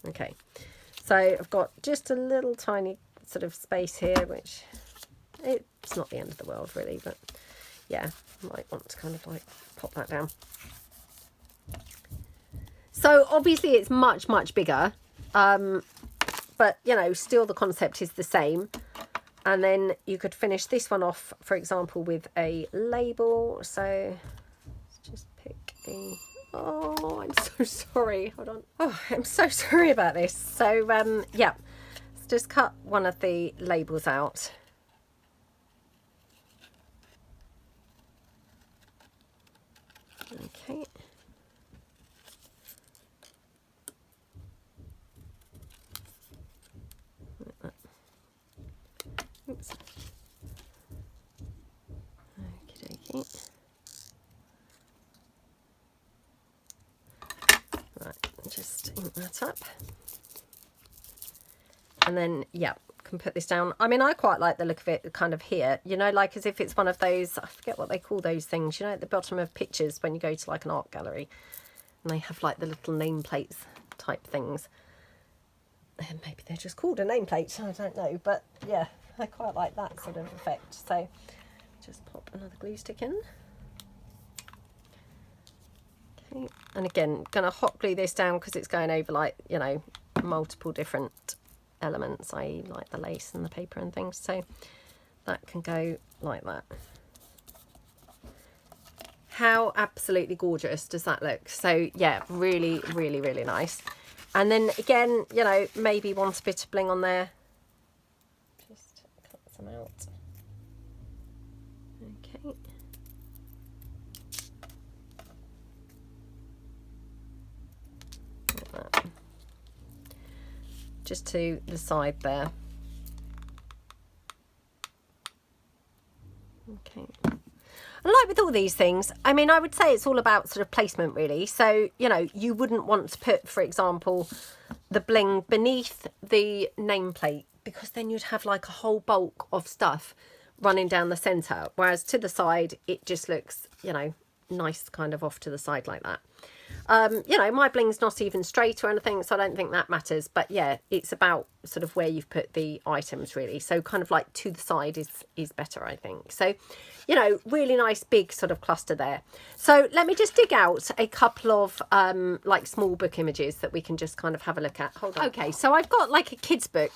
okay, so I've got just a little tiny sort of space here, which it's not the end of the world really, but yeah, I might want to kind of like pop that down. So obviously it's much, much bigger, but you know, still the concept is the same. And then you could finish this one off, for example, with a label. So let's just pick a, oh, I'm so sorry, hold on. Oh, I'm so sorry about this. So yeah, let's just cut one of the labels out. Okay. Oops. Okie dokie. Right, just ink that up. And then, yeah, can put this down. I mean, I quite like the look of it kind of here, you know, like as if it's one of those, I forget what they call those things, you know, at the bottom of pictures when you go to like an art gallery and they have like the little nameplates type things. And maybe they're just called a nameplate, I don't know, but yeah, I quite like that sort of effect. So just pop another glue stick in. Okay, and again, gonna hot glue this down because it's going over like, you know, multiple different elements, i.e. like the lace and the paper and things. So that can go like that. How absolutely gorgeous does that look? So yeah, really, really, really nice. And then again, you know, maybe want a bit of bling on there. Just cut some out. just to the side there. Okay. And like with all these things, I mean, I would say it's all about sort of placement really. So, you know, you wouldn't want to put, for example, the bling beneath the nameplate, because then you'd have like a whole bulk of stuff running down the center. Whereas to the side, it just looks, you know, nice kind of off to the side like that. You know, my bling's not even straight or anything, so I don't think that matters. But yeah, it's about sort of where you've put the items really. So kind of like to the side is better, I think. So, you know, really nice big sort of cluster there. So let me just dig out a couple of like small book images that we can just kind of have a look at. Hold on. Okay, so I've got like a kid's book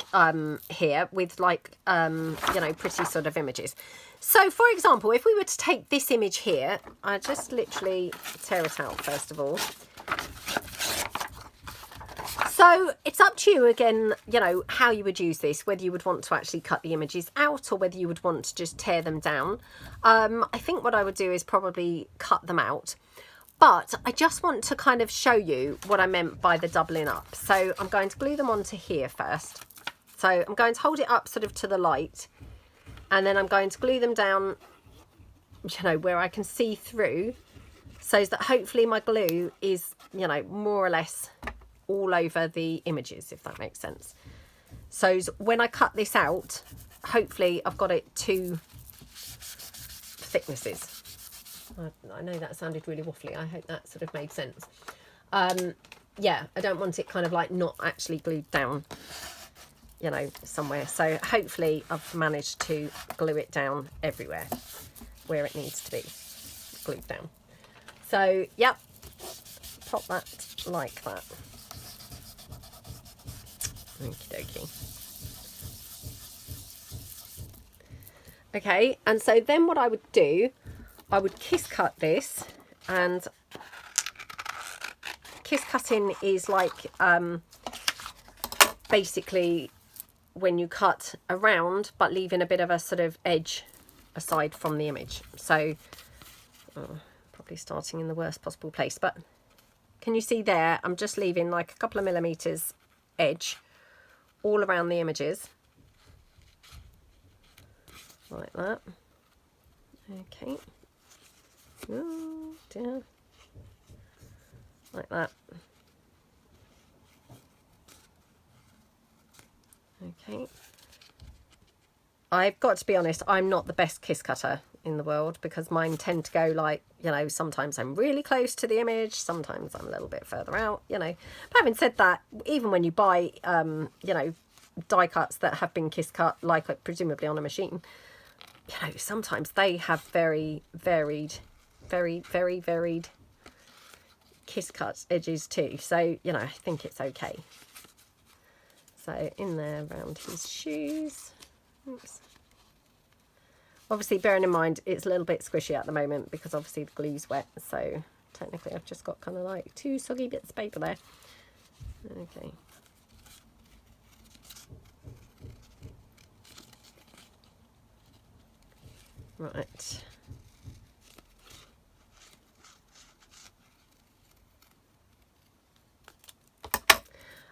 here with like, you know, pretty sort of images. So for example, if we were to take this image here, I just literally tear it out first of all. So it's up to you again, you know, how you would use this, whether you would want to actually cut the images out or whether you would want to just tear them down. I think what I would do is probably cut them out. But I just want to kind of show you what I meant by the doubling up. So I'm going to glue them onto here first. So I'm going to hold it up sort of to the light. And then I'm going to glue them down, you know, where I can see through, so that hopefully my glue is, you know, more or less all over the images, if that makes sense. So when I cut this out, hopefully I've got it two thicknesses. I know that sounded really waffly. I hope that sort of made sense. Yeah, I don't want it kind of like not actually glued down, you know, somewhere. So hopefully I've managed to glue it down everywhere where it needs to be glued down. So, yep, pop that like that. Okie dokie. Okay, and so then what I would do, I would kiss cut this, and kiss cutting is like basically when you cut around but leaving a bit of a sort of edge aside from the image. So probably starting in the worst possible place, but can you see there, I'm just leaving like a couple of millimeters edge all around the images like that. Okay. Oh dear. Like that. Okay. I've got to be honest, I'm not the best kiss cutter in the world, because mine tend to go like, you know, sometimes I'm really close to the image, sometimes I'm a little bit further out, you know. But having said that, even when you buy, you know, die cuts that have been kiss cut, like presumably on a machine, you know, sometimes they have very varied kiss cut edges too. So, you know, I think it's okay. So in there around his shoes. Oops. Obviously bearing in mind it's a little bit squishy at the moment because obviously the glue's wet, so technically I've just got kind of like two soggy bits of paper there. Okay. Right.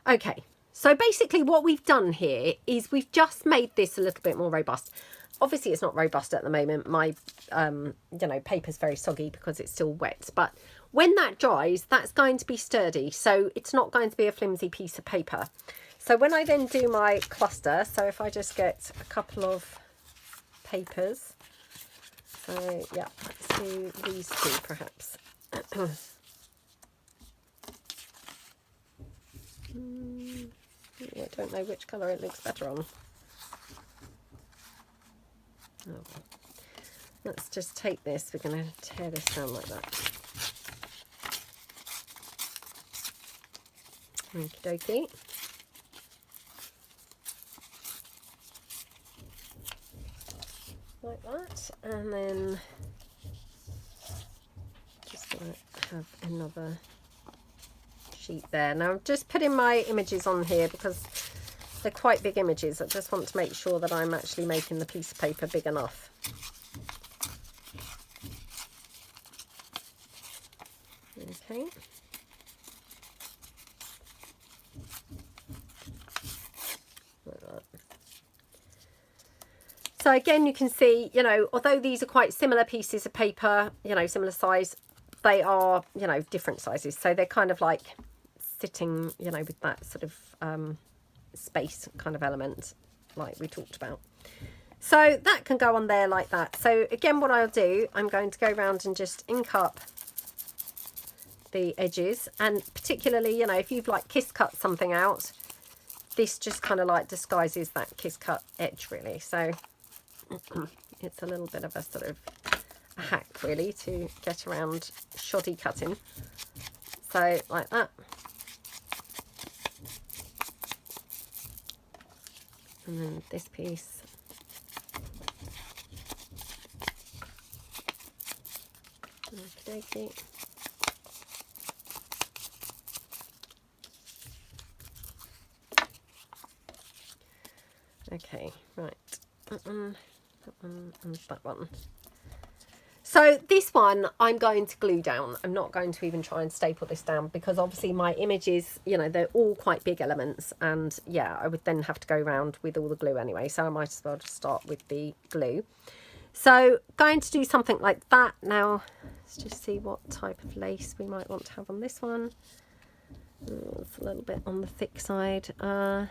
Okay. So basically what we've done here is we've just made this a little bit more robust. Obviously it's not robust at the moment. My, you know, paper's very soggy because it's still wet. But when that dries, that's going to be sturdy. So it's not going to be a flimsy piece of paper. So when I then do my cluster, so if I just get a couple of papers. So yeah, let's do these two perhaps. I don't know which colour it looks better on. Oh. Let's just take this, we're going to tear this down like that. Okie dokie. Like that, and then just going to have another sheet there. Now I'm just putting my images on here because they're quite big images. I just want to make sure that I'm actually making the piece of paper big enough. Okay. So again, you can see, you know, although these are quite similar pieces of paper, you know, similar size, they are, you know, different sizes. So they're kind of like sitting, you know, with that sort of space kind of element like we talked about. So that can go on there like that. So again, what I'll do, I'm going to go around and just ink up the edges, and particularly, you know, if you've like kiss cut something out, this just kind of like disguises that kiss cut edge really. So it's a little bit of a sort of a hack really to get around shoddy cutting. So like that. And then this piece. Okie dokie. Okay, right. That one, and that one. So this one I'm going to glue down. I'm not going to even try and staple this down because obviously my images, you know, they're all quite big elements, and yeah, I would then have to go around with all the glue anyway, so I might as well just start with the glue. So going to do something like that. Now let's just see what type of lace we might want to have on this one. It's a little bit on the thick side. Let's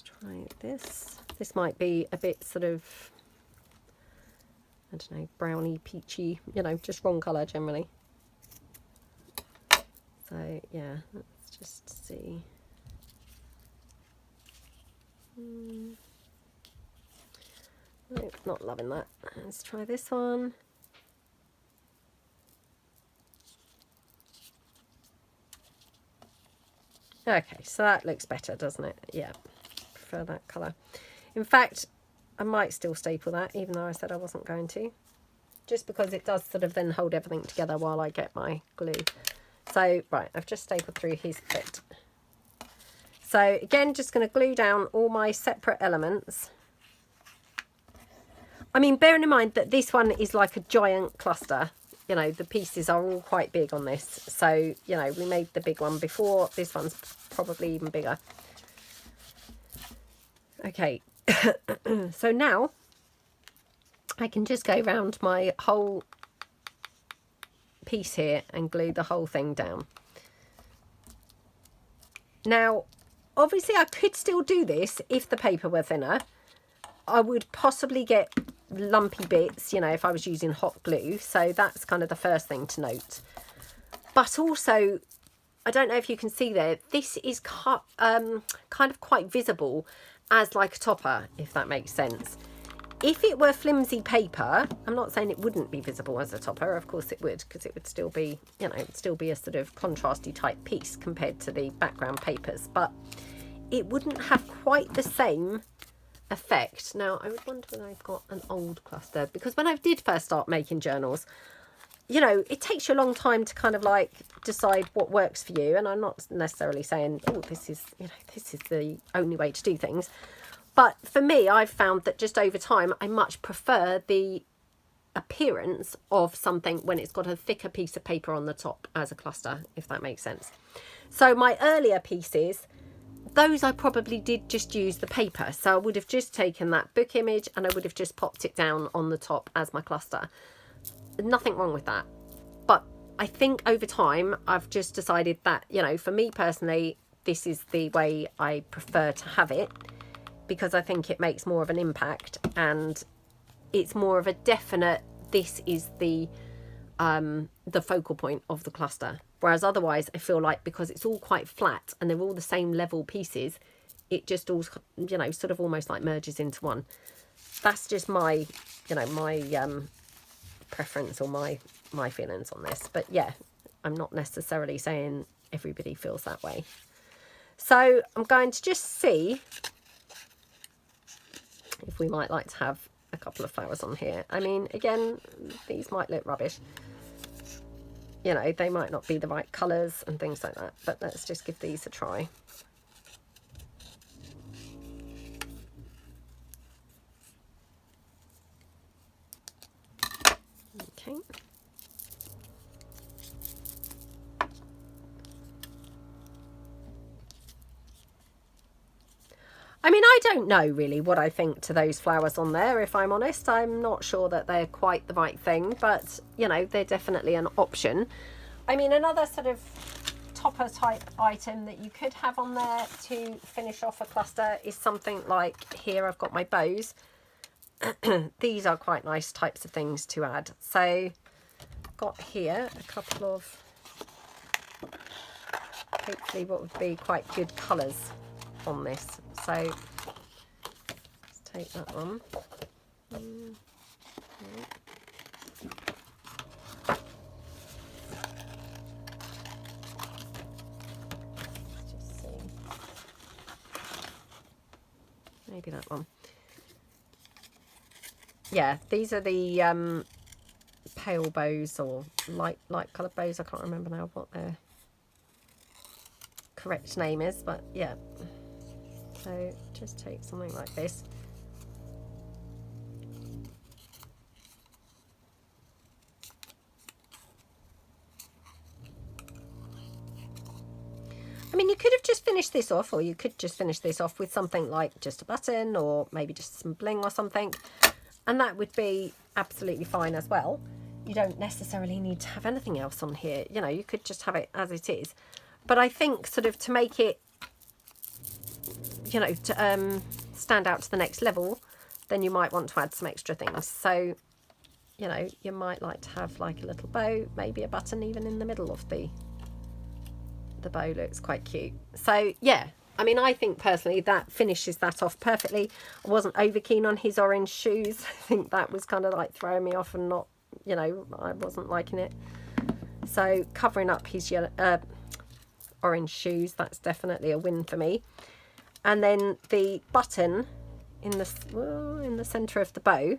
try this. This might be a bit sort of, I don't know, browny, peachy, you know, just wrong colour generally. So yeah, let's just see. Nope, not loving that. Let's try this one. Okay, so that looks better, doesn't it? Yeah, prefer that colour. In fact, I might still staple that, even though I said I wasn't going to, just because it does sort of then hold everything together while I get my glue. So, right, I've just stapled through his bit. So again, just going to glue down all my separate elements. I mean, bearing in mind that this one is like a giant cluster, you know, the pieces are all quite big on this. So, you know, we made the big one before. This one's probably even bigger. Okay, so now I can just go around my whole piece here and glue the whole thing down. Now, obviously I could still do this if the paper were thinner. I would possibly get lumpy bits, you know, if I was using hot glue. So that's kind of the first thing to note. But also, I don't know if you can see there, this is kind of quite visible as like a topper, if that makes sense. If it were flimsy paper, I'm not saying it wouldn't be visible as a topper, of course it would, because it would still be, you know, it'd still be a sort of contrasty type piece compared to the background papers, but it wouldn't have quite the same effect. Now, I would wonder whether I've got an old cluster, because when I did first start making journals, you know, it takes you a long time to kind of like decide what works for you. And I'm not necessarily saying, oh, this is, you know, this is the only way to do things. But for me, I've found that just over time, I much prefer the appearance of something when it's got a thicker piece of paper on the top as a cluster, if that makes sense. So my earlier pieces, those I probably did just use the paper. So I would have just taken that book image and I would have just popped it down on the top as my cluster. Nothing wrong with that. But I think over time, I've just decided that, you know, for me personally, this is the way I prefer to have it, because I think it makes more of an impact and it's more of a definite, this is the focal point of the cluster. Whereas otherwise, I feel like because it's all quite flat and they're all the same level pieces, it just all, you know, sort of almost like merges into one. That's just my, you know, my preference or my feelings on this. But yeah, I'm not necessarily saying everybody feels that way. So I'm going to just see if we might like to have a couple of flowers on here. I mean, again, these might look rubbish. You know, they might not be the right colours and things like that, but let's just give these a try. Okay. I mean, I don't know really what I think to those flowers on there, if I'm honest. I'm not sure that they're quite the right thing, but, you know, they're definitely an option. I mean, another sort of topper type item that you could have on there to finish off a cluster is something like, here I've got my bows. These are quite nice types of things to add. So I've got here a couple of, hopefully what would be quite good colours on this. So let's take that one. Let's just see. Maybe that one. Yeah, these are the pale bows or light coloured bows. I can't remember now what their correct name is, but yeah. So just take something like this. I mean, you could have just finished this off, or you could just finish this off with something like just a button or maybe just some bling or something, and that would be absolutely fine as well. You don't necessarily need to have anything else on here, you know, you could just have it as it is. But I think sort of to make it, you know, to stand out to the next level, then you might want to add some extra things. So, you know, you might like to have like a little bow, maybe a button even in the middle of the bow. Looks quite cute. So yeah, I mean, I think personally that finishes that off perfectly. I wasn't over keen on his orange shoes. I think that was kind of like throwing me off and not, you know, I wasn't liking it. So covering up his yellow, orange shoes, that's definitely a win for me. And then the button in the center of the bow,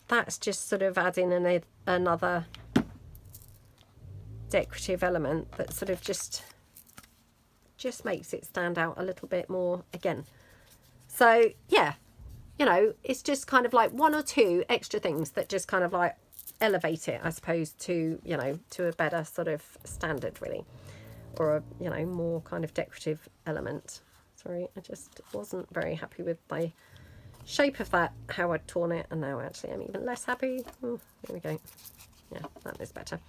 that's just sort of adding another decorative element that sort of just makes it stand out a little bit more again. So yeah, you know, it's just kind of like one or two extra things that just kind of like elevate it, I suppose, to, you know, to a better sort of standard really, or a, you know, more kind of decorative element. Sorry, I just wasn't very happy with the shape of that, how I'd torn it, and now actually I'm even less happy. Oh, there we go. Yeah, that is better.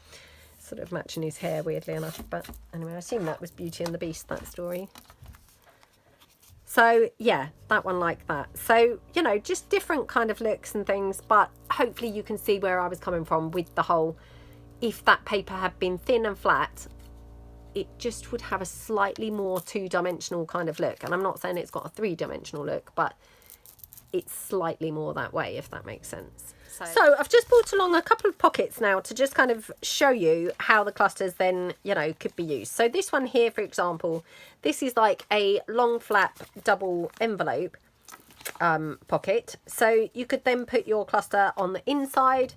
Sort of matching his hair, weirdly enough, but anyway, I assume that was Beauty and the Beast, that story. So yeah, that one like that. So, you know, just different kind of looks and things, but hopefully you can see where I was coming from with the whole, if that paper had been thin and flat, it just would have a slightly more two-dimensional kind of look. And I'm not saying it's got a three-dimensional look, but it's slightly more that way, if that makes sense. So I've just brought along a couple of pockets now to just kind of show you how the clusters then, you know, could be used. So this one here, for example, this is like a long flap double envelope pocket. So you could then put your cluster on the inside.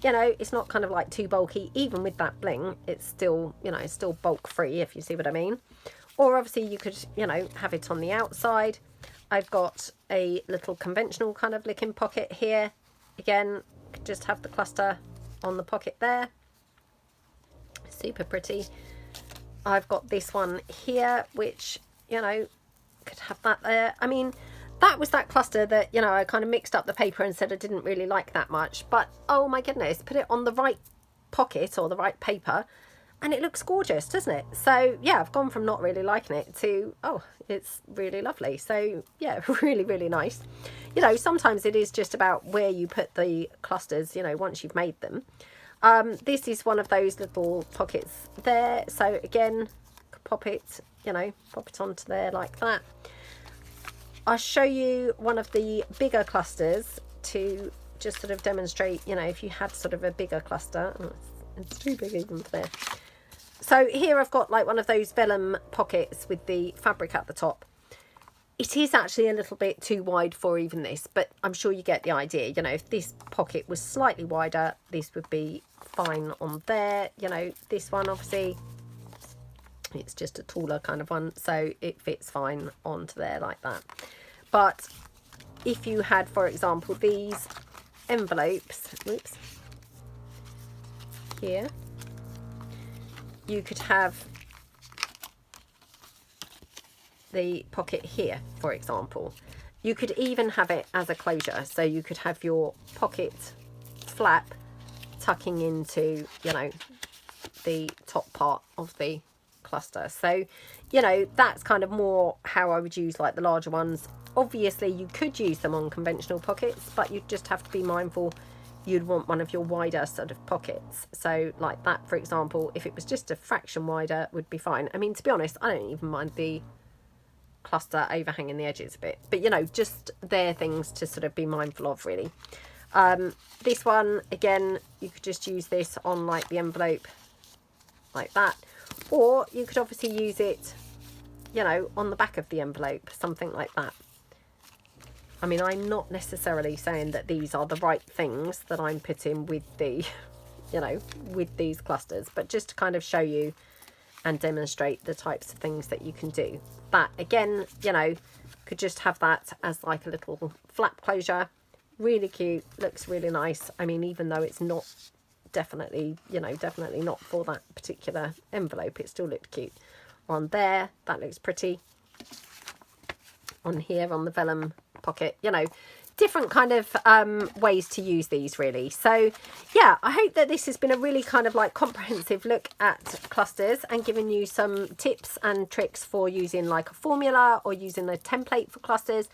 You know, it's not kind of like too bulky. Even with that bling, it's still, you know, it's still bulk free, if you see what I mean. Or obviously you could, you know, have it on the outside. I've got a little conventional kind of looking pocket here. Again, just have the cluster on the pocket there. Super pretty. I've got this one here, which, you know, could have that there. I mean, that was that cluster that, you know, I kind of mixed up the paper and said I didn't really like that much. But, oh my goodness, put it on the right pocket or the right paper and it looks gorgeous, doesn't it? So, yeah, I've gone from not really liking it to, oh, it's really lovely. So, yeah, really, really nice. You know, sometimes it is just about where you put the clusters, you know, once you've made them. This is one of those little pockets there. So, again, pop it, you know, pop it onto there like that. I'll show you one of the bigger clusters to just sort of demonstrate, you know, if you had sort of a bigger cluster. Oh, it's too big even for there. So here I've got like one of those vellum pockets with the fabric at the top. It is actually a little bit too wide for even this, but I'm sure you get the idea. You know, if this pocket was slightly wider, this would be fine on there. You know, this one obviously, it's just a taller kind of one, so it fits fine onto there like that. But if you had, for example, these envelopes, whoops, here, you could have the pocket here, for example. You could even have it as a closure, so you could have your pocket flap tucking into, you know, the top part of the cluster. So, you know, that's kind of more how I would use like the larger ones. Obviously you could use them on conventional pockets, but you'd just have to be mindful you'd want one of your wider sort of pockets. So like that, for example, if it was just a fraction wider, would be fine. I mean, to be honest, I don't even mind the cluster overhanging the edges a bit, but you know, just they're things to sort of be mindful of, really. This one, again, you could just use this on like the envelope like that, or you could obviously use it, you know, on the back of the envelope, something like that. I mean, I'm not necessarily saying that these are the right things that I'm putting with the, you know, with these clusters, but just to kind of show you and demonstrate the types of things that you can do. That again, you know, could just have that as like a little flap closure. Really cute, looks really nice. I mean, even though it's not definitely, you know, definitely not for that particular envelope, it still looked cute. On there, that looks pretty. On here, on the vellum pocket, you know, different kind of ways to use these, really. So yeah, I hope that this has been a really kind of like comprehensive look at clusters and giving you some tips and tricks for using like a formula or using a template for clusters.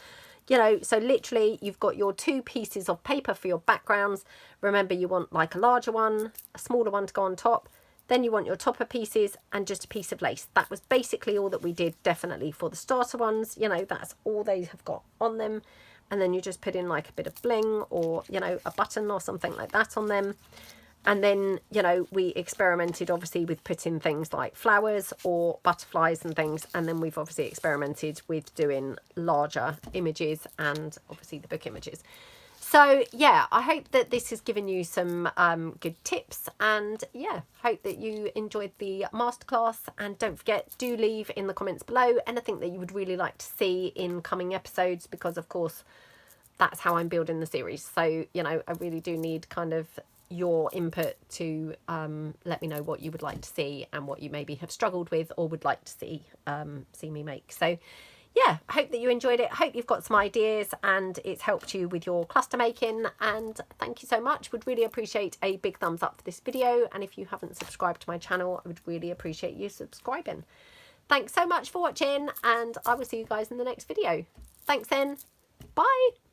You know, so literally you've got your 2 pieces of paper for your backgrounds. Remember, you want like a larger one, a smaller one to go on top. Then you want your topper pieces and just a piece of lace. That was basically all that we did, definitely for the starter ones. You know, that's all they have got on them. And then you just put in like a bit of bling or, you know, a button or something like that on them. And then, you know, we experimented obviously with putting things like flowers or butterflies and things. And then we've obviously experimented with doing larger images and obviously the book images. So yeah, I hope that this has given you some good tips, and yeah, hope that you enjoyed the masterclass. And don't forget, do leave in the comments below anything that you would really like to see in coming episodes, because of course that's how I'm building the series. So, you know, I really do need kind of your input to let me know what you would like to see and what you maybe have struggled with or would like to see me make. So yeah, I hope that you enjoyed it. I hope you've got some ideas and it's helped you with your cluster making. And thank you so much. Would really appreciate a big thumbs up for this video. And if you haven't subscribed to my channel, I would really appreciate you subscribing. Thanks so much for watching, and I will see you guys in the next video. Thanks then. Bye.